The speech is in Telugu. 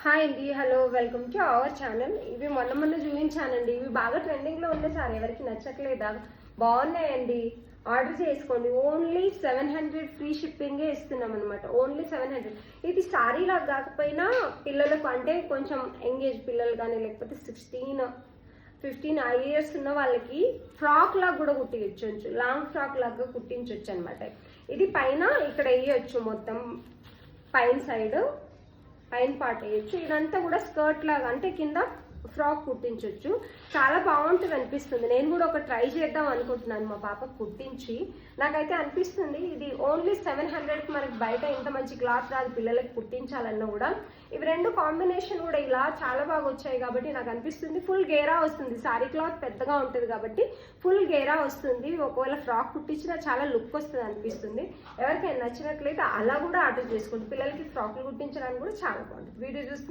హాయ్ అండి, hello, welcome to our channel. ఇవి మొన్న చూపించానండి. ఇవి బాగా ట్రెండింగ్లో ఉన్నాయి సార్, ఎవరికి నచ్చట్లేదా? బాగున్నాయండి, ఆర్డర్ చేసుకోండి. ఓన్లీ 700 ఫ్రీ షిప్పింగే ఇస్తున్నాం అనమాట. ఓన్లీ 700. ఇది సారీ లాగా కాకపోయినా పిల్లలకు, అంటే కొంచెం ఎంగేజ్ పిల్లలు కానీ, లేకపోతే 16-15 ఇయర్స్ ఉన్న వాళ్ళకి ఫ్రాక్ లాగా కూడా కుట్టించవచ్చు. లాంగ్ ఫ్రాక్ లాగా కుట్టించవచ్చు అనమాట. ఇది పైన ఇక్కడ వేయచ్చు, మొత్తం పైన పార్ట్ వేయచ్చు. ఇదంతా కూడా స్కర్ట్ లాగా, అంటే కింద ఫ్రాక్ కుట్టించవచ్చు. చాలా బాగుంటుంది అనిపిస్తుంది. నేను కూడా ఒక ట్రై చేద్దాం అనుకుంటున్నాను మా పాపకు కుట్టించి. నాకైతే అనిపిస్తుంది ఇది ఓన్లీ 700కి మనకి బయట ఇంత మంచి క్లాత్ రాదు పిల్లలకి కుట్టించాలన్నా కూడా. ఇవి రెండు కాంబినేషన్ కూడా ఇలా చాలా బాగా వచ్చాయి కాబట్టి నాకు అనిపిస్తుంది ఫుల్ గేరా వస్తుంది. సారీ క్లాత్ పెద్దగా ఉంటుంది కాబట్టి ఫుల్ గేరా వస్తుంది. ఒకవేళ ఫ్రాక్ కుట్టించినా చాలా లుక్ వస్తుంది అనిపిస్తుంది. ఎవరికైనా నచ్చినట్లయితే అలా కూడా ఆర్డర్ చేసుకోండి. పిల్లలకి ఫ్రాక్లు కుట్టించడానికి కూడా చాలా బాగుంటుంది. వీడియో చూస్తే